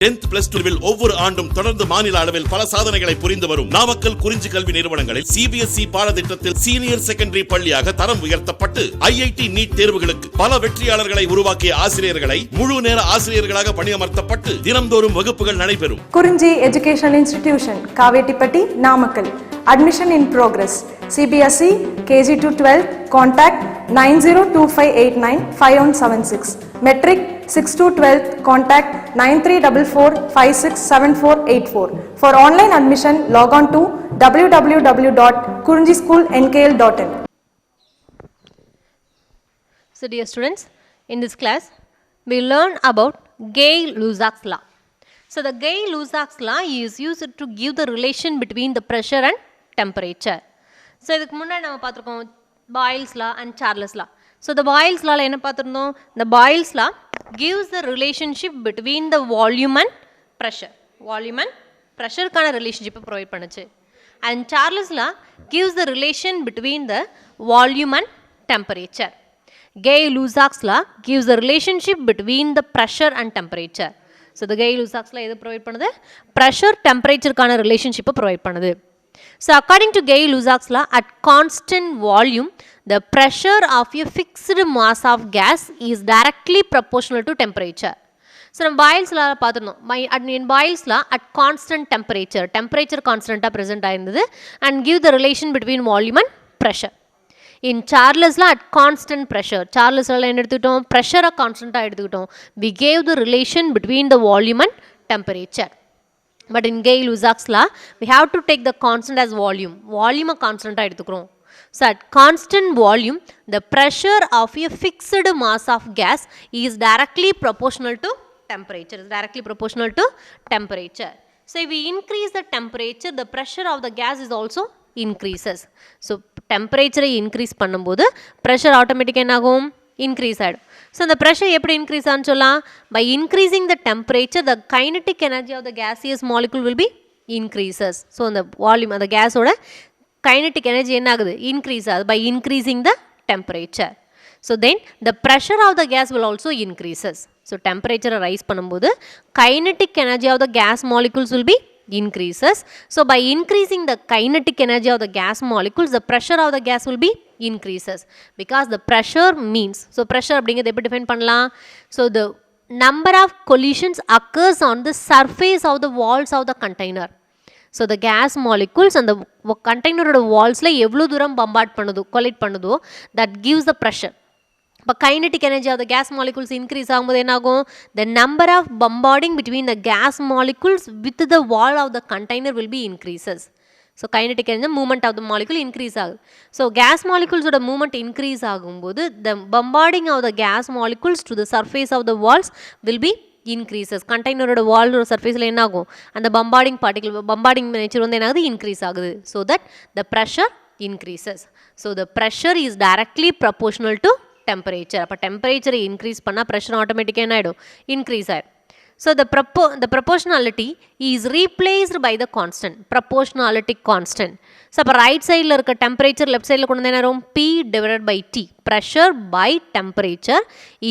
10th plus 2 ஒவ்வொரு ஆண்டும் தொடர்ந்து மாநில அளவில் பல சாதனைகளை புரிந்து வரும் நாமக்கல் குறிஞ்சி கல்வி நிறுவனங்களில் CBSE பாடத்திட்டத்தில் சீனியர் செகண்டரி பள்ளியாக தரம் உயர்த்தப்பட்டு IIT நீட் தேர்வுகளுக்கு பல வெற்றியாளர்களை உருவாக்கிய ஆசிரியர்களை முழு நேர ஆசிரியர்களாக பணியமர்த்தப்பட்டு தினம்தோறும் வகுப்புகள் நடைபெறும். குறிஞ்சி educational institution, Kavettipatti, Namakkal. Admission in progress. CBSE KG to 12. Contact 9025895176. Metric 6 to 12. Contact 9344567484. For online admission, log on to www.kurinjischoolnkl.in. So dear students, in this class we learn about Gay-Lussac's law. So the Gay-Lussac's law is used to give the relation between the pressure and temperature. So இதுக்கு முன்னாடி நம்ம பார்த்துருக்கோம் Boyle's law and Charles law. So the Boyle's law என்ன பார்த்துருந்தோம்? The Boyle's law gives the relationship between the volume and pressure. Volume and pressure கான relationship provide பண்ணுச்சு. And Charles law gives the relation between the volume and temperature. Gay-Lussac's law gives the relationship between the pressure and temperature. So the Gay-Lussac's law எது provide பண்ணுது? Pressure temperature கான relationship provide பண்ணுது. So according to Gay-Lussac's law, at constant volume, the pressure of a fixed mass of gas is directly proportional to temperature. So நம்ம Boyle's law பார்த்துருந்தோம். In Boyle's law, at constant temperature constant present ஆயிருந்தது and give the relation between volume and pressure. In Charles law, at constant pressure, Charles law என்ன எடுத்துக்கிட்டோம்? Pressure constant எடுத்துக்கிட்டோம். We gave the relation between the volume and temperature. But in Gay-Lussac's law, we have to take the constant as volume. Volume constant எடுத்துக்கிறோம். So at constant volume, the pressure of a fixed mass of gas is directly proportional to temperature. Is directly proportional to temperature. So if we increase the temperature, the pressure of the gas is also increases. So temperature increase பண்ணும்போது pressure automatically என்ன ஆகும்? Increase ஆகிடும். So the pressure எப்படி increase ஆன்னு சொல்லலாம்? By increasing the temperature, the kinetic energy of the gaseous molecule will be increases. So the volume of the gas ஓட kinetic energy என்ன ஆகுது? Increase ஆகுது by increasing the temperature. So then the pressure of the gas will also increases. So temperature rise பண்ணும்போது kinetic energy of the gas molecules will be increases. So by increasing the kinetic energy of the gas molecules, the pressure of the gas will be increases. Because the pressure means, so pressure அப்படிங்கிறது எப்படி define பண்ணலாம்? So the number of collisions occurs on the surface of the walls of the container. So the gas molecules and the container walls-ல எவ்வளோ தூரம் bombard பண்ணுதோ, collide பண்ணுதோ, that gives the pressure. இப்போ kinetic energy of the gas molecules increase ஆகும்போது என்ன ஆகும்? The number of bombarding between the gas molecules with the wall of the container will be increases. So kinetic energy movement of the molecule increase ஆகுது. So gas molecules ஓட movement increase ஆகும்போது the bombarding of the gas molecules to the surface of the walls will be increases. Container ஓட wall ஓட surfaceல என்ன ஆகும்? அந்த bombarding particle bombarding nature வந்து என்ன ஆகுது? Increase ஆகுது. So that the pressure increases. So the pressure is directly proportional to temperature. அப்போ temperature increase பண்ணா pressure automatically என்ன ஆகிடும்? Increase ஆகிடும். So the proportionality is replaced by the constant. Proportionality constant. So அப்போ right sideல இருக்க temperature left sideல கொண்டு வந்து என்ன வரும்? P divided by T. Pressure by temperature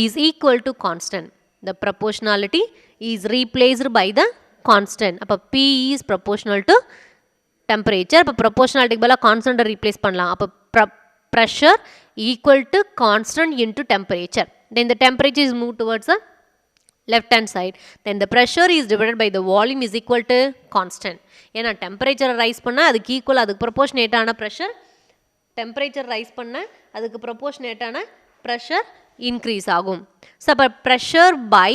is equal to constant. The proportionality is replaced by the constant. அப்போ P is proportional to temperature. அப்போ proportionality பதிலா constant replace பண்ணலாம். அப்போ pressure equal to constant into temperature. Then the temperature is moved towards the left hand side. Then the pressure is divided by the volume is equal to constant. ஏன்னா temperature rise பண்ணா அதுக்கு equal அதுக்கு proportionate ஆன pressure, temperature rise பண்ணா அதுக்கு proportionate ஆன pressure increase ஆகும். So அப்போ pressure by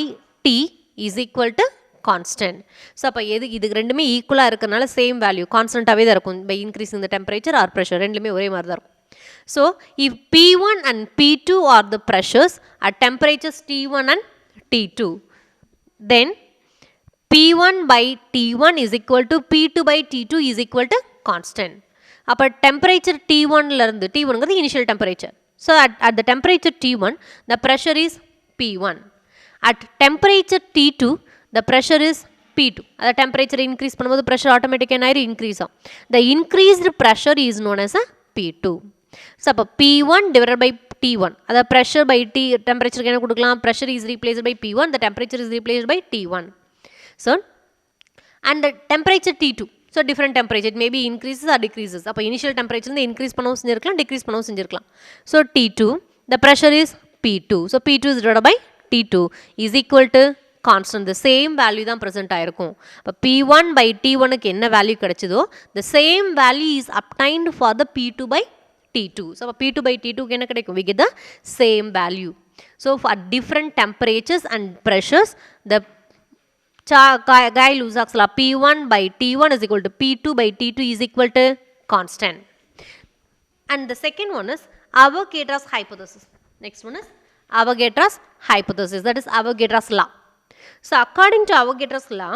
T is equal to constant. So அப்போ இதுக்கு ரெண்டுமே ஈக்குவலாக இருக்கிறனால சேம் வேல்யூ கான்ஸ்டன்ட்டாகவே தான் இருக்கும். by increasing the temperature or pressure ரெண்டுமே ஒரே மாதிரி தான் இருக்கும். So if P1 and P2 are the pressures at temperatures T1 and T2, then P1 by T1 is equal to P2 by T2 is equal to constant. அப்போ temperature T1ல இருந்து T1ங்கிறது initial temperature. So at the temperature T1, the pressure is P1. At temperature T2, the pressure is P2. The temperature increase பண்ணும்போது pressure automatically என்ன increase ஆகும். The increased pressure is known as a P2. So அப்போ P1 divided by T1. அதாவது pressure by T temperature என்ன கொடுக்கலாம்? Pressure is replaced by P1. The temperature is replaced by T1. So, and the temperature T2. So, different temperature, it may be increases or decreases. அப்போ initial temperature increase பண்ணவும் செஞ்சிருக்கலாம், decrease பண்ணவும் செஞ்சிருக்கலாம். So, T2, the pressure is P2. So, P2 is divided by T2 is equal to constant. The same value தான் present ஆயிருக்கும். இப்போ P1 by T1க்கு என்ன value கிடைச்சதோ, the same value is obtained for the P2 by T2. So, P2 by T2க்கு என்ன கிடைக்கும்? We get the same value. So, for different temperatures and pressures, the Guy-Lussac's law P1 by T1 is equal to P2 by T2 is equal to constant. And the second one is Avogadro's hypothesis. Next one is Avogadro's hypothesis, that is Avogadro's law. So, according to Avogadro's law,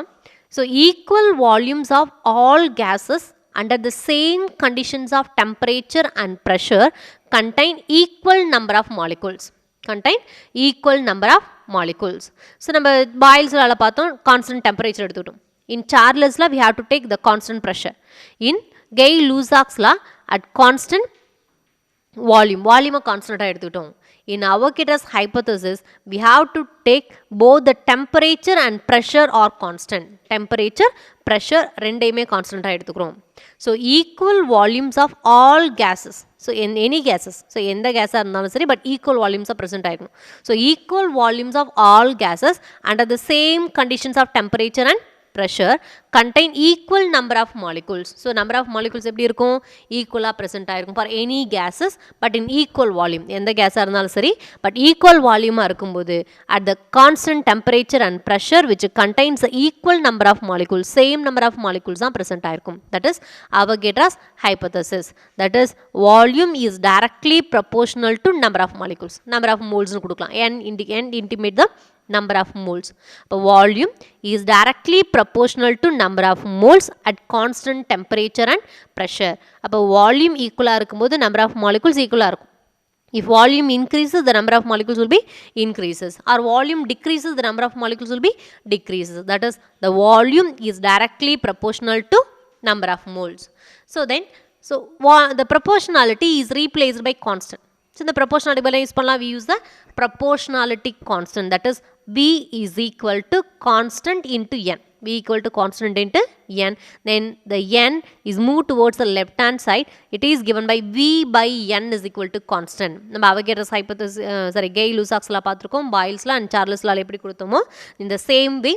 so equal volumes of all gases under the same conditions of temperature and pressure contain equal number of molecules. Contain equal number of molecules. So, நம்ம Boyle's பார்த்தோம் constant temperature எடுத்துட்டோம். In Charles law, we have to take the constant pressure. In Gay-Lussac's law, at constant volume constant எடுத்துட்டோம். In Avogadro's hypothesis, we have to take both the temperature and pressure are constant. Temperature, pressure ரெண்டையுமே constant எடுத்துக்கிறோம். So, equal volumes of all gases. So, in any gases. So, எந்த கேஸாக இருந்தாலும் சரி, but equal volumes are present ஆகிடும். So, equal volumes of all gases under the same conditions of temperature and pressure contain equal number of molecules. So, number of molecules எப்படி இருக்கும்? Equal present ஆயிருக்கும் for any gases, but in equal volume. எந்த கேஸாக இருந்தாலும் சரி, but equal volume இருக்கும்போது at the constant temperature and pressure which contains the equal number of molecules, same number of molecules தான் present ஆயிருக்கும். That is Avogadro's hypothesis. That is volume is directly proportional to number of molecules. Number of moles னு கொடுக்கலாம். N intimate the number of moles. But volume is directly proportional to number of moles at constant temperature and pressure. அப்போ volume equal இருக்கும்போது number of molecules equal இருக்கும். If volume increases, the number of molecules will be increases. Or volume decreases, the number of molecules will be decreases. That is, the volume is directly proportional to number of moles. So then, the proportionality is replaced by constant. So, the proportionality use பண்ணலாம், we use the proportionality constant, that is V is equal to constant into N. V equal to constant into N. Then the N is moved towards the left hand side. It is given by V by N is equal to constant. நம்ம Avogadro's hypothesis, Gay-Lussac's law பார்த்திருக்கோம், Boyle's law and Charles law எப்படி கொடுத்தோமோ, in the same way,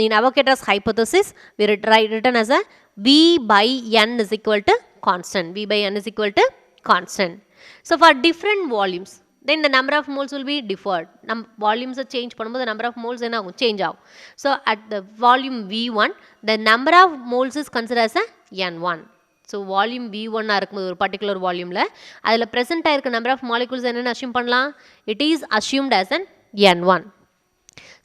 in Avogadro's hypothesis, we written as a V by N is equal to constant. V by N is equal to constant. So, for different volumes, then the number of moles will be differed. Volumes are change பண்ணும்போது the number of moles என்ன ஆகும்? Change ஆகும். So, at the volume V1, the number of moles is considered as a N1. So, volume V1 இருக்கும்போது ஒரு particular volumeல அதில் present ஆயிருக்க number of molecules என்னென்னு assume பண்ணலாம்? It is assumed as an N1.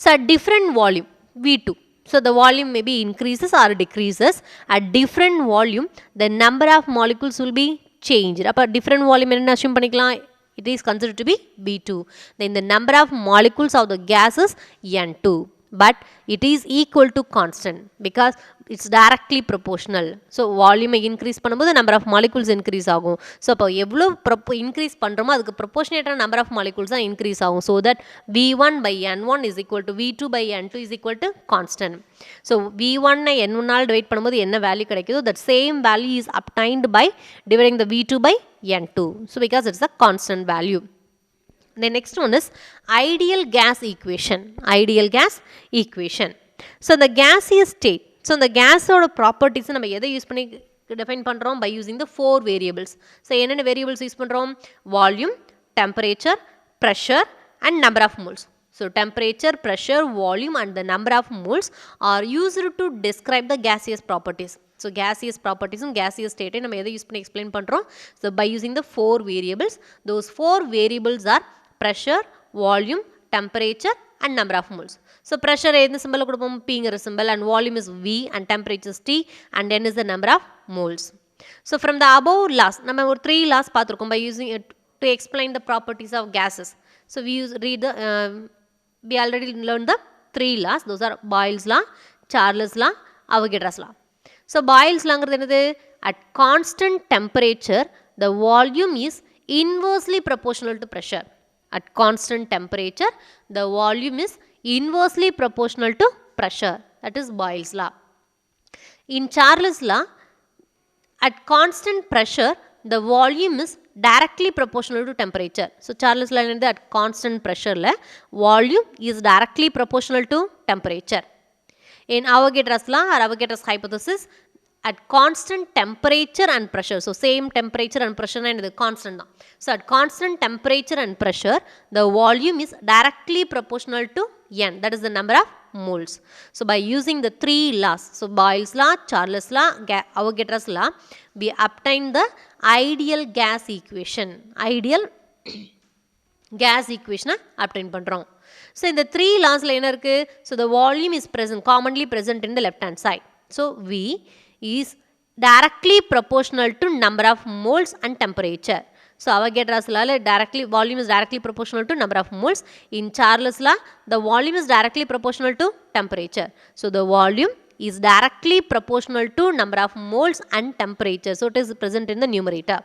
So, at different volume V2, so the volume may be increases or decreases. At different volume, the number of molecules will be changed. அப்போ different volume என்ன assume பண்ணிக்கலாம்? It is considered to be V2. Then the number of molecules of the gas is N2. But it is equal to constant because it's directly proportional. So, volume increase பண்ணும்போது number of molecules increase ஆகும். So, அப்போ எவ்வளோ increase பண்ணுறோமோ அதுக்கு proportionate number of molecules தான் increase ஆகும். So, that V1 by N1 is equal to V2 by N2 is equal to constant. So, V1 N1 all divide பண்ணும்போது என்ன value கிடைக்குதோ that same value is obtained by dividing the V2 by N2. So, because it's a constant value. The next one is ideal gas equation. Ideal gas equation. So, the gaseous state. So, the gas properties நம்ம எதை use பண்ணி define பண்ணுறோம்? By using the 4 variables. So, என்னென்ன variables use பண்ணுறோம்? Volume, temperature, pressure and number of moles. So, temperature, pressure, volume and the number of moles are used to describe the gaseous properties. So, gaseous properties and gaseous state நம்ம எதை use பண்ணி explain பண்ணுறோம்? So, by using the 4 variables, those 4 variables are pressure, volume, temperature and number of moles. So, pressure எந்த symbol கொடுப்போம்? P-ங்கிற symbol and volume is V and temperature is T and N is the number of moles. So, from the above laws, நம்ம ஒரு 3 laws பார்த்திருக்கோம் by using it to explain the properties of gases. So, we already learned the 3 laws. Those are Boyle's law, Charles law, Avogadro's law. So, Boyle's law ங்கிறது என்னது? At constant temperature, the volume is inversely proportional to pressure. At constant temperature, the volume is inversely proportional to pressure. That is Boyle's law. In Charles' law, at constant pressure, the volume is directly proportional to temperature. So, Charles' law is at constant pressure, volume is directly proportional to temperature. In Avogadro's law or Avogadro's hypothesis, at constant temperature and pressure, so same temperature and pressure and the constant. So, at constant temperature and pressure, the volume is directly proportional to N, that is the number of moles. So, by using the three laws, so Boyle's law, Charles' law, Avogadro's law, we obtain the ideal gas equation. Ideal gas equation obtain பண்றோம். So, in the three laws, so the volume is present, commonly present in the left hand side. So, V is directly proportional to number of moles and temperature. So, Avogadro's law, volume is directly proportional to number of moles. In Charles' law, the volume is directly proportional to temperature. So, the volume is directly proportional to number of moles and temperature. So, it is present in the numerator.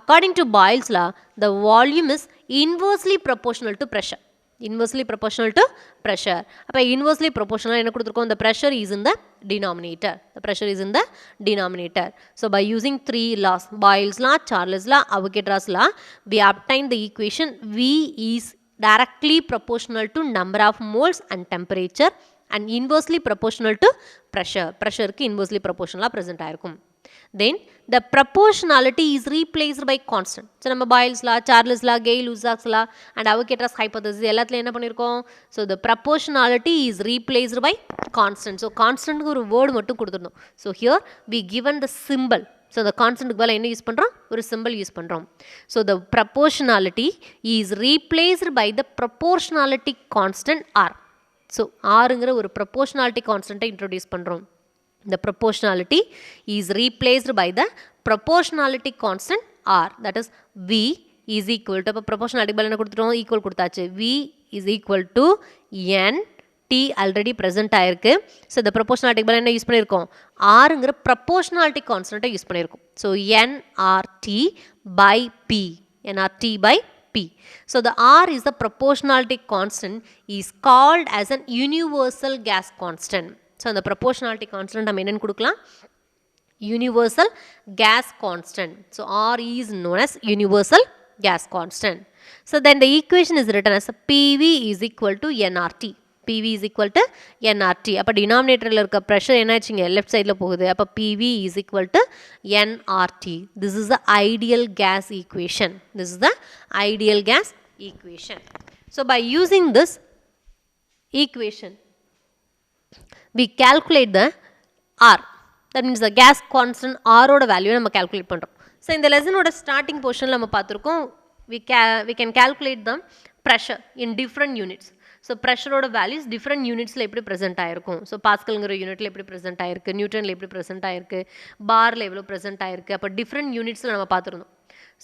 According to Boyle's law, the volume is inversely proportional to pressure. Inversely proportional to pressure. அப்போ inversely proportional என்ன கொடுத்துருக்கோம்? The pressure is in the denominator. The pressure is in the denominator. So, by using three laws, Boyle's law, Charles' law, Avogadro's law, we obtain the equation V is directly proportional to number of moles and temperature and inversely proportional to pressure. Pressure க்கு inversely proportional present ஆயிருக்கும். Then the proportionality is replaced by constant. So, நம்ம Boyle's law, Charles' law, Gay-Lussac's law and Avogadro's hypothesis எல்லாத்துலயும் என்ன பண்ணிருக்கோம்? So, the proportionality is replaced by constant. So, constant க்கு ஒரு word மட்டும் கொடுத்துருந்தோம். So, here we given the symbol. So, the constant க்கு பதிலா என்ன யூஸ் பண்றோம்? ஒரு symbol யூஸ் பண்றோம். So, the proportionality is replaced by the proportionality constant R. So, Rங்கிற ஒரு proportionality constant introduce பண்றோம். The proportionality is replaced by the proportionality constant R, that is V is equal to, proportionality பதிலா என்ன கொடுத்துட்டோம்? Equal கொடுத்தாச்சு. V is equal to N T already present ஆயிருக்கு. So, the proportionality பதிலா என்ன use பண்ணியிருக்கோம்? Rங்கிற proportionality constant use பண்ணியிருக்கோம். So, nRT by P. nRT by P. So, the R is the proportionality constant is called as an universal gas constant. So, the proportionality constant நம்ம என்னன்னு கொடுக்கலாம்? Universal gas constant. So, R is known as universal gas constant. So, then the equation is written as PV is equal to nRT. PV is equal to nRT. அப்போ denominatorல இருக்க pressure என்ன ஆச்சுங்க? Left sideல போகுது. அப்போ PV is equal to nRT. This is the ideal gas equation. This is the ideal gas equation. So, by using this equation, we calculate the R. That means the gas constant R oda value நம்ம calculate பண்றோம். So, இந்த lesson oda starting portion நம்ம பார்த்திருக்கோம். We can calculate the pressure in different units. So, pressure oda values different unitsல எப்படி present ஆயிருக்கும். So, Pascalங்கிற unitல எப்படி present ஆயிருக்கு, Newtonல எப்படி present ஆயிருக்கு, barல எவ்வளோ present ஆயிருக்கு, அப்போ different unitsல நம்ம பார்த்திருந்தோம்.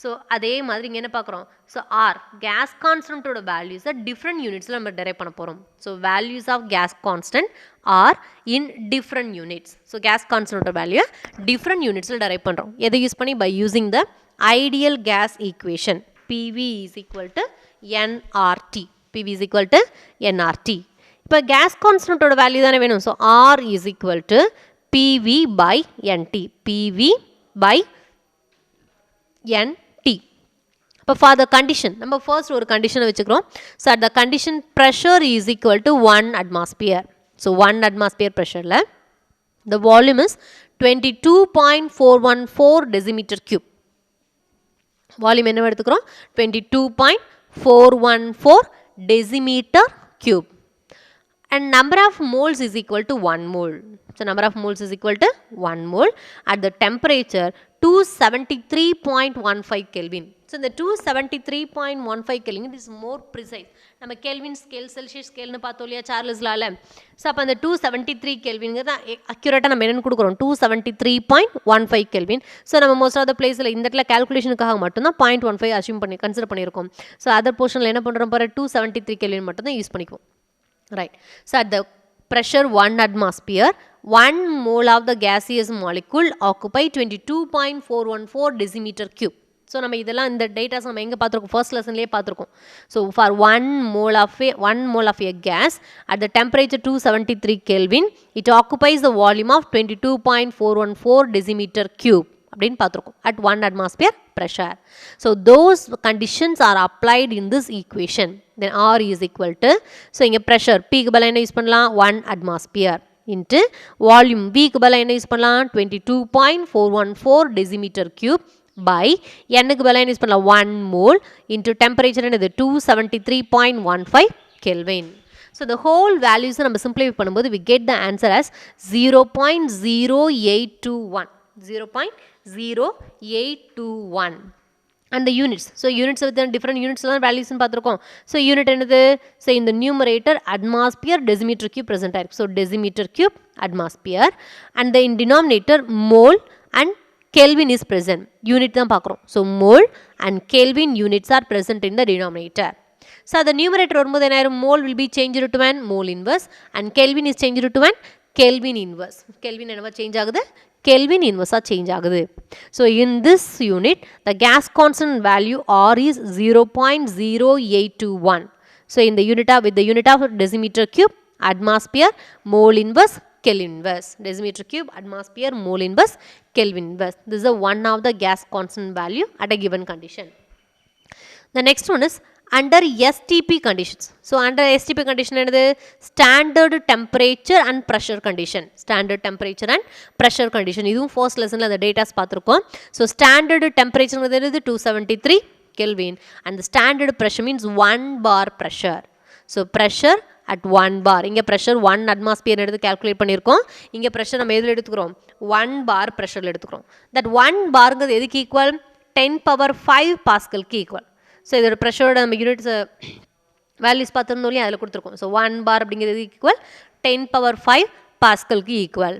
So, அதே மாதிரி இங்கே என்ன பார்க்குறோம்? So, R, gas constant ஓட values different unitsல நம்ம derive பண்ண போகிறோம். So, values of gas constant are in different units. So, gas constant ஓட value different unitsல derive பண்ணுறோம். எதை யூஸ் பண்ணி? By using the ideal gas equation. PV is equal to nRT. PV is equal to nRT. இப்போ gas constant ஓட value தானே வேணும். So, R is equal to PV by NT. PV by NT. But for the condition, number first ஒரு condition வச்சுக்கிறோம். So, at the condition pressure is equal to 1 atmosphere. So, 1 atmosphere pressure ல the volume is 22.414 decimeter cube. Volume என்ன எடுத்துக்கிறோம்? 22.414 decimeter cube. And number of moles is equal to 1 mole. So, number of moles is equal to 1 mole at the temperature 273.15 Kelvin. So, the 273.15 Kelvin is more precise. நம்ம Kelvin scale, Celsius scale னு பார்த்தோம் இல்லையா Charles லால. So அப்போ அந்த 273 கெல்வின்ங்க தான் அக்யூரேட்டாக நம்ம என்னென்னு கொடுக்குறோம்? 273.15 கெல்வின். ஸோ நம்ம மோஸ்ட் ஆஃப் த பிளேஸில் இந்த இடத்துல கால்குலேஷனுக்காக மட்டும்தான் 0.15 அசியூம் பண்ணி கன்சிடர் பண்ணியிருக்கோம். ஸோ அதர் போர்ஷனில் என்ன பண்ணுறோம் பாரு? 273 கெல்வின் மட்டும் தான் யூஸ் பண்ணிக்குவோம். Right. So, at the pressure 1 atmosphere, 1 mole of the gaseous molecule occupy 22.414 decimeter cube. So நம்ம இதெல்லாம் இந்த டேட்டாஸ் நம்ம எங்கே பார்த்துருக்கோம் ஃபர்ஸ்ட் லெசன்லேயே பார்த்துருக்கோம். So for one mole of a gas at the temperature 273 Kelvin it occupies the volume of 22.414 decimeter cube அப்படின்னு பார்த்துருக்கோம் at 1 atmosphere pressure. So those conditions are applied in this equation. Then R is equal to, so இங்கே pressure P க்கு பதிலா என்ன use பண்ணலாம் 1 atmosphere into volume V க்கு பதிலா என்ன யூஸ் பண்ணலாம் 22.414 decimeter cube by N க்கு பதிலா என்ன யூஸ் பண்ணலாம் 1 mole into temperature என்னது 273.15 Kelvin. So the whole values நம்ம simplify பண்ணும்போது we get the answer as 0.0821. 0.0821 and the units. So units with different units values பார்த்திருக்கோம். So unit என்னது? So in the numerator atmosphere decimeter cube present ஆயிருக்கு. So decimeter cube atmosphere and the in denominator mole and Kelvin is present. Unit தான் பார்க்குறோம். So mole and Kelvin units are present in the denominator. So the numerator வரும்போது என்ன ஆயிரும்? Mole will be changed to an mole inverse and Kelvin is changed to an Kelvin inverse. Kelvin என்னவா change ஆகுது? Kelvin inverse change ஆகுது. So in this unit the gas constant value R is 0.0821. So in the unit of with the unit of decimeter cube atmosphere mole inverse Kelvin inverse. Decimeter cube atmosphere mole inverse Kelvin inverse. This is one of the gas constant value at a given condition. The next one is under STP conditions. So under STP condition என்னது standard temperature and pressure condition. Standard temperature and pressure condition. இதுவும் first lessonல அந்த datas பார்த்திருக்கோம். So standard temperature என்னது 273 Kelvin and the standard pressure means 1 bar pressure. So pressure at 1 bar. இங்க pressure 1 atmosphere எடுத்து calculate பண்ணியிருக்கோம். இங்க pressure நம்ம எதில் எடுத்துக்கிறோம் 1 bar pressure எடுத்துக்கிறோம். That 1 barங்கிறது எதுக்கு equal 10 power 5 pascal க்கு equal. ஸோ இதோட ப்ரெஷரோட நம்ம யூனிட்ஸ் வேல்யூஸ் பார்த்துருந்தோம் இல்லையா அதில் கொடுத்துருக்கோம். ஸோ 1 bar அப்படிங்கிறது ஈக்குவல் 10 power 5 பாஸ்கலுக்கு equal.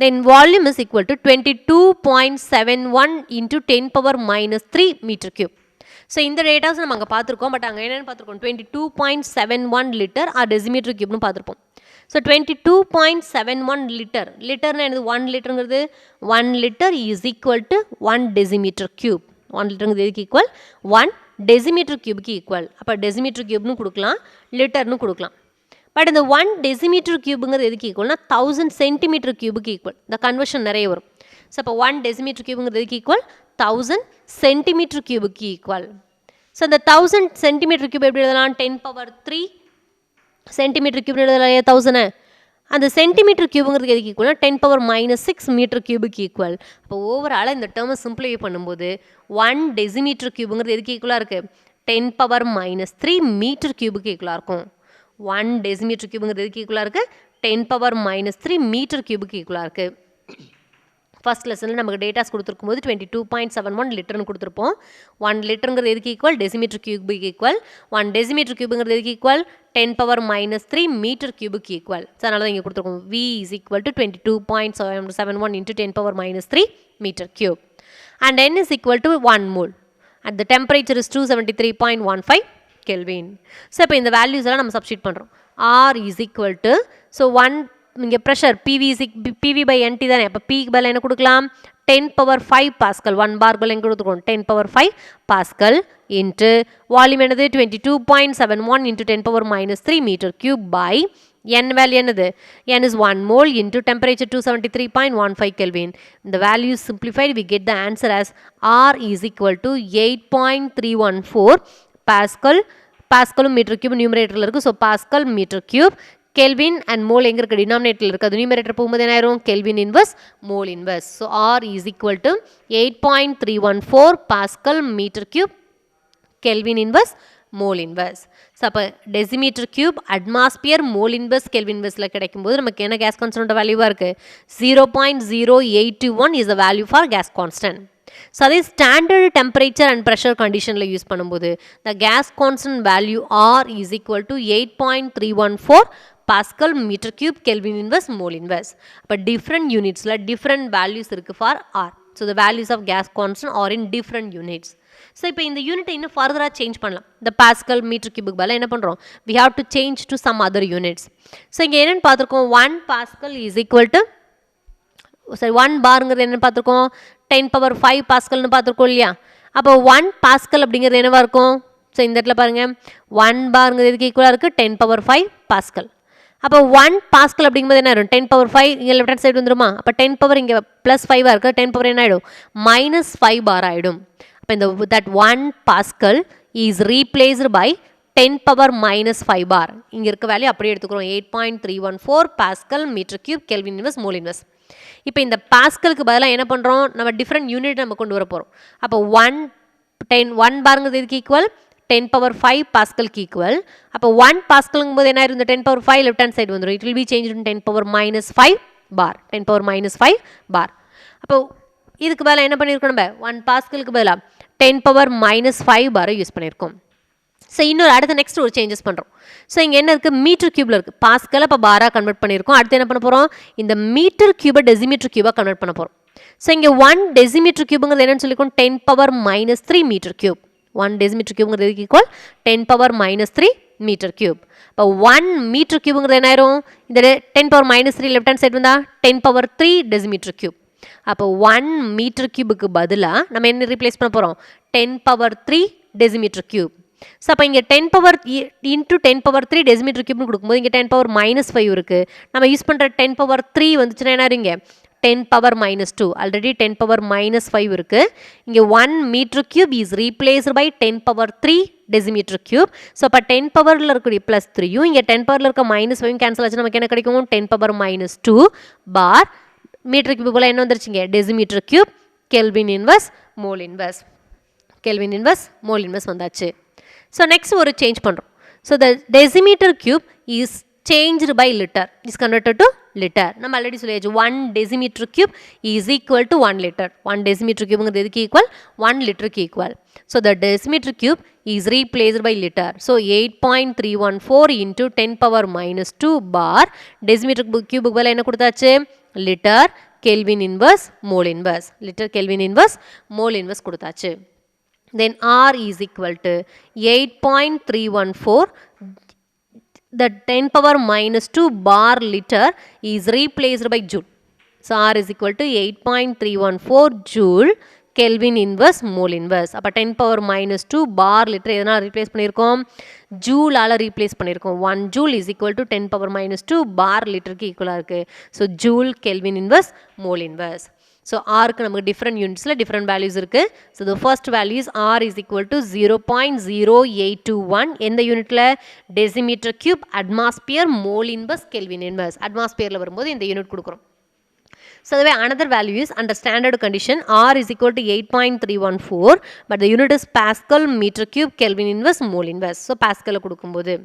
Then volume is equal to 22.71 into 10 power -3 metre cube. So இந்த டேட்டாஸ் நம்ம அங்கே பார்த்துருக்கோம். பட் அங்கே என்னென்னு பார்த்துருக்கோம் 22.71 லிட்டர் ஆர் டெசிமீட்டர் கியூப்னு பார்த்துருப்போம். ஸோ 22.71 லிட்டர் லிட்டர்னு என்னது 1 லிட்டருங்கிறது 1 litre is equal to 1 decimetre cube. 1 லிட்டருங்கிறது எதுக்கு ஈக்குவல் 1 டெசிமீட்டர் கியூபுக்கு ஈக்குவல். அப்போ டெசிமீட்டர் கியூப்னு கொடுக்கலாம் லிட்டர்னு கொடுக்கலாம். பட் இந்த 1 டெசிமீட்டர் கியூபுங்கிறது எதுக்கு ஈக்குவல்னா 1000 சென்டிமீட்டர் கியூபுக்கு ஈக்குவல். இந்த கன்வர்ஷன் நிறைய வரும். ஸோ அப்போ 1 டெசிமீட்டர் கியூபுங்கிறது எதுக்கு ஈக்குவல் 1000 சென்டிமீட்டர் கியூபுக்கு ஈக்குவல். ஸோ இந்த 1000 சென்டிமீட்டர் கியூப் எப்படி எழுதலாம் 10 power 3 சென்டிமீட்டர் கியூப்னு எழுதலாம் 1000. அந்த சென்டிமீட்டர் கியூபுங்கிறதுக்கு எதுக்கு ஈக்குவல்னா 10 power -6 மீட்டர் கியூபுக்கு ஈக்குவல். அப்போ ஓவராலாக இந்த டேர்மை சிம்பிளிஃபை பண்ணும்போது 1 டெசிமீட்டர் கியூபுங்கிறது எதுக்கு ஈக்குவலாக இருக்குது 10 power -3 மீட்டர் கியூபுக்கு ஈக்குவலாக இருக்கும். 1 டெசிமீட்டர் கியூபுங்கிறது எதுக்கு ஈக்குவலாக இருக்குது 10 power -3 மீட்டர் கியூபுக்கு ஈக்குவலாக இருக்குது. ஃபர்ஸ்ட் லெசனில் நமக்கு டேட்டாஸ் கொடுத்துருக்கும் போது 22.71 லிட்டர்னு கொடுத்துருப்போம். 1 லிட்டருங்கிறது எதுக்கு ஈக்குவல் டெசிமீட்டர் கியூபுக்கு ஈக்குவல். 1 டெசிமீட்டர் கியூபுங்கிறது எதுக்கு ஈக்குவல் 10 power -3 மீட்டர் கியூபுக்கு ஈக்குவல். ஸோ அதனால தான் இங்கே கொடுத்துருக்கோம் V is equal to 22.71 into 10 power -3 metre cube and N is equal to 1 mole and the temperature is 273.15 Kelvin. So இப்போ இந்த வேல்யூஸ் எல்லாம் நம்ம சப்ஸ்டிட் பண்ணுறோம். R is equal to so 1 இங்கே ப்ரெஷர் PV by NT தானே. அப்போ P பதில் என்ன கொடுக்கலாம் 10 power 5 பாஸ்கல் 1 bar பதில் எங்கே கொடுத்துருக்கோம் 10 power 5 பாஸ்கல் இன்ட்டு வால்யூம் என்னது 22.71 into 10 power -3 metre cube by N value என்னது N is 1 mole into temperature 273.15 Kelvin. The value simplified we get the answer as R is equal to 8.314 pascal. பாஸ்கலும் metre cube நியூமரேட்டரில் இருக்குது. So pascal metre cube kelvin and mole எங்கே இருக்குது டினாமினேட்டரில் இருக்குது. அது numerator போகும்போது என்ன ஆயிரும் kelvin inverse mole inverse. So R is equal to 8.314 pascal metre cube kelvin inverse mole inverse. So அப்போ decimetre cube atmosphere mole inverse kelvin இன்வர்ஸில் கிடைக்கும்போது நமக்கு என்ன கேஸ் கான்ஸ்டன்ட் வேல்யூவாக இருக்குது 0.0821 is the value for gas constant. So அதே standard temperature and pressure கண்டிஷனில் use பண்ணும்போது the gas constant value R is equal to 8.314 pascal metre cube kelvin inverse mole inverse. அப்போ டிஃப்ரெண்ட் யூனிட்ஸில் டிஃப்ரெண்ட் வேல்யூஸ் இருக்குது for R. So the values of gas constant R in different units. So இப்போ இந்த யூனிட்டை இன்னும் ஃபர்தராக change பண்ணலாம். இந்த பாஸ்கல் மீட்டர் கியூபுக்கு பதிலாக என்ன பண்ணுறோம் we have to change to some other units. So இங்கே என்னென்னு பார்த்துருக்கோம் 1 பாஸ்கல் இஸ் ஈக்குவல் டு சரி 1 பாருங்கிறது என்னென்னு பார்த்துருக்கோம் 10 power 5 பாஸ்கல்னு பார்த்துருக்கோம் இல்லையா. அப்போ 1 பாஸ்கல் அப்படிங்கிறது என்னவா இருக்கும்? ஸோ இந்த இடத்துல பாருங்கள் 1 பார்ங்கிறது எதுக்கு ஈக்குவலாக இருக்குது? 10⁵ பாஸ்கல். அப்போ 1 பாஸ்கல் அப்படிங்கும்போது என்ன ஆயிடும்? 10⁵ இங்கே லெஃப்ட் ஹேண்ட் சைடு வந்துருமா? அப்போ 10 இங்கே +5 இருக்குது, 10 என்ன ஆகிடும்? -5 பார் ஆகிடும். அப்போ இந்த that 1 pascal is replaced by 10⁻⁻5 bar. இங்கே இருக்க வேல்யூ அப்படியே எடுத்துக்கிறோம். 8.314 pascal metre cube kelvin inverse mole inverse. இப்போ இந்த பாஸ்கலுக்கு பதிலாக என்ன பண்ணுறோம்? நம்ம டிஃப்ரெண்ட் யூனிட் நம்ம கொண்டு வர போகிறோம். அப்போ 1 பார்ங்கிறது எதுக்கு ஈக்குவல்? 10⁵ பாஸ்கலுக்கு ஈக்குவல். அப்போ 1 பாஸ்கலுங்கும் போது என்ன ஆயிரும்? 10⁵ லெஃப்ட் ஹேண்ட் சைடு வந்துடும். It will be change in 10⁻⁵ பார். 10⁻⁵ பார். அப்போ இதுக்கு பதிலாக என்ன பண்ணியிருக்கோம்? நம்ம 1 பாஸ்கலுக்கு பதிலாக 10⁻⁵ பாரை யூஸ் பண்ணியிருக்கோம். ஸோ இன்னொரு அடுத்த நெக்ஸ்ட் ஒரு சேஞ்சஸ் பண்ணுறோம். ஸோ இங்கே என்ன இருக்குது? மீட்டர் கியூபில் இருக்குது. பாஸ்கலை இப்போ பாராக கன்வெர்ட் பண்ணியிருக்கோம். அடுத்து என்ன பண்ண போகிறோம்? இந்த மீட்டர் கியூபை டெசிமீட்டர் கியூபாக கன்வெர்ட் பண்ண போகிறோம். ஸோ இங்கே 1 டெசிமீட்டர் கியூபுங்கிறது என்னன்னு சொல்லியிருக்கோம்? 10⁻⁻3 மீட்டர் கியூப். 1 டெசிமீட்டர் கியூபுங்கிறது ஈக்குவல் 10⁻⁻3 மீட்டர் கியூப். இப்போ 1 மீட்டர் கியூபுங்கிறது என்ன ஆயிரும்? இந்த 10⁻⁻3 லெஃப்ட் ஹேண்ட் சைடு வந்தால் 10⁻3 டெசிமீட்டர் கியூப். அப்போ 1 மீட்டர் கியூபுக்கு பதிலாக நம்ம என்ன ரீப்ளேஸ் பண்ண போகிறோம்? 10⁻3 டெசிமீட்டர் கியூப். ஸோ அப்போ இங்கே 10⁻3 டெசிமீட்டர் கியூப்னு கொடுக்கும்போது இங்கே 10⁻⁻5 இருக்குது. நம்ம யூஸ் பண்ணுற 10⁻3 வந்துச்சுன்னா என்ன இருங்க? 10⁻⁻2. ஆல்ரெடி 10⁻⁻5 இருக்குது. இங்கே 1 metre cube is replaced by 10⁻3 decimetre cube. So அப்போ 10 பவரில் இருக்கக்கூடிய +3யும் இங்கே 10 பவரில் இருக்க -5யும் கேன்சல் ஆச்சு. நமக்கு என்ன கிடைக்கும்? 10⁻⁻2 பார் மீட்டர் கியூப் போல் என்ன வந்துருச்சுங்க? Decimetre cube kelvin inverse mole inverse. Kelvin inverse mole inverse வந்தாச்சு. ஸோ நெக்ஸ்ட் ஒரு சேஞ்ச் பண்ணுறோம். So the decimetre cube is changed by litre is converted to litre. நம்ம ஆல்ரெடி சொல்லியாச்சு 1 decimetre cube is equal to 1 litre. 1 decimetre கியூப்ங்கிறது எதுக்கு equal? 1 லிட்டருக்கு equal. So the decimetre cube is replaced by litre. So 8.314 into 10⁻⁻2 bar decimetre கியூபுக்கு பதிலாக என்ன கொடுத்தாச்சு? Litre kelvin inverse mole inverse. Litre kelvin inverse mole inverse கொடுத்தாச்சு. Then R is equal to 8.314. The 10⁻⁻2 bar liter is replaced by joule. So R is equal to 8.314 joule Kelvin inverse mole inverse. அப்போ 10⁻⁻2 bar liter எதனால் replace பண்ணியிருக்கோம்? joule ஆல replace பண்ணியிருக்கோம். 1 joule is equal to 10⁻⁻2 bar literக்கு ஈக்குவலாக இருக்குது. So joule Kelvin inverse mole inverse. So R க்கு நமக்கு different unitsல different values இருக்குது. So the first value is R is equal to 0.0821. எந்த யூனிட்ல? Decimetre cube atmosphere mole inverse Kelvin inverse. atmosphereல வரும்போது இந்த யூனிட் கொடுக்குறோம். So the way another value is under standard condition R is equal to 8.314 but the unit is Pascal meter cube Kelvin inverse mole inverse. So Pascal கொடுக்கும்போது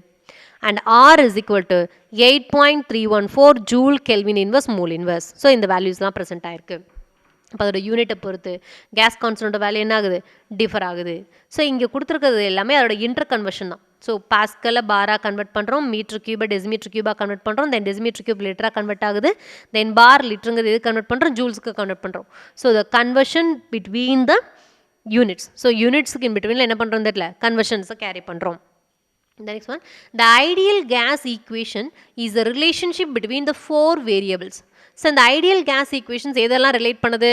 and R is equal to 8.314 joule Kelvin inverse mole inverse. So இந்த valuesலாம் present ஆயிருக்கு. அப்போ அதோட யூனிட்டை பொறுத்து case கான்ஸ்டன்ட்டோட value என்ன ஆகுது? Differ ஆகுது. ஸோ இங்கே கொடுத்துருக்கிறது எல்லாமே அதோட இன்டர் கன்வர்ஷன் தான். ஸோ பாஸ்கலை பாராக கன்வெர்ட் பண்ணுறோம், மீட்டர் கியூபை டெசிமீட்டர் கியூபாக கன்வெர்ட் பண்ணுறோம், தென் டெசிமீட்டர் கியூப் லிட்டராக கன்வெர்ட் ஆகுது, தென் பார் லிட்டருங்கிறது எது கன்வெர்ட் பண்ணுறோம்? ஜூல்ஸுக்கு கன்வெர்ட் பண்ணுறோம். So the conversion between the units. So யூனிட்ஸுக்கு இன் பிட்வீனில் என்ன பண்ணுறோம்? தெரியல, கன்வர்ஷன்ஸை கேரி பண்ணுறோம். The next one, the ideal gas equation is the relationship between the four variables. So இந்த ஐடியல் கேஸ் ஈக்குவேஷன்ஸ் எதெல்லாம் ரிலேட் பண்ணுது?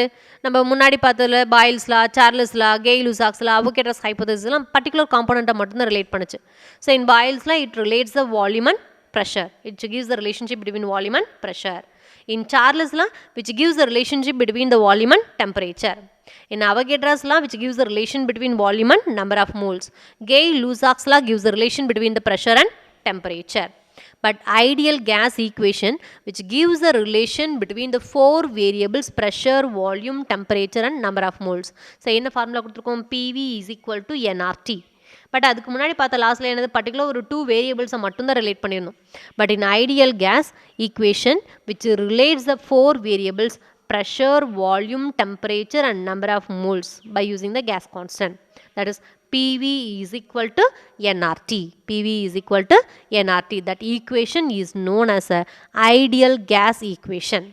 நம்ம முன்னாடி பார்த்ததில் பாயில்ஸ்லா, சார்லஸ்லா, கெய்-லூசாக்ஸ்லா, அவோகேட்ராஸ் ஹைப்போதசிஸ்லாம் பர்டிகுலர் காம்பனண்ட்டை மட்டும்தான் ரிலேட் பண்ணுச்சு. ஸோ இன் பாயில்ஸ்லாம் it relates the volume and pressure. It gives the relationship between volume and pressure. In Charles's which gives the relationship between the volume and temperature. In Avogadro's law, which gives the relation between volume and number of moles. Gay-Lussac's law gives the relation between the pressure and temperature. But ideal gas equation, which gives the relation between the four variables pressure, volume, temperature and number of moles. So, என்ன formula கொடுத்திருக்கோம்? PV is equal to nRT. But அதுக்கு முன்னாடி பார்த்த லாஸ்ட்ல என்னது? Particular ஒரு 2 வேரியபிள்ஸை மட்டும்தான் relate பண்ணியிருந்தோம். But in ideal case equation which relates the 4 variables pressure, volume, temperature and number of moles by using the gas constant. That is PV is equal to nRT. PV is equal to nRT. That equation is known as a ideal gas equation.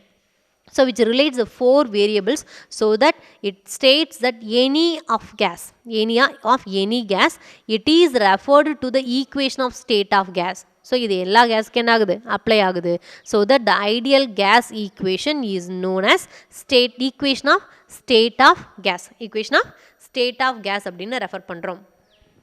So which relates the 4 variables so that it states that any of any gas, it is referred to the equation of state of gas. So இது எல்லா கேஸ்க்கு என்ன ஆகுது? Apply ஆகுது. So that the ideal gas equation is known as equation of state of gas. Equation of state of gas அப்படின்னு refer பண்ணுறோம்.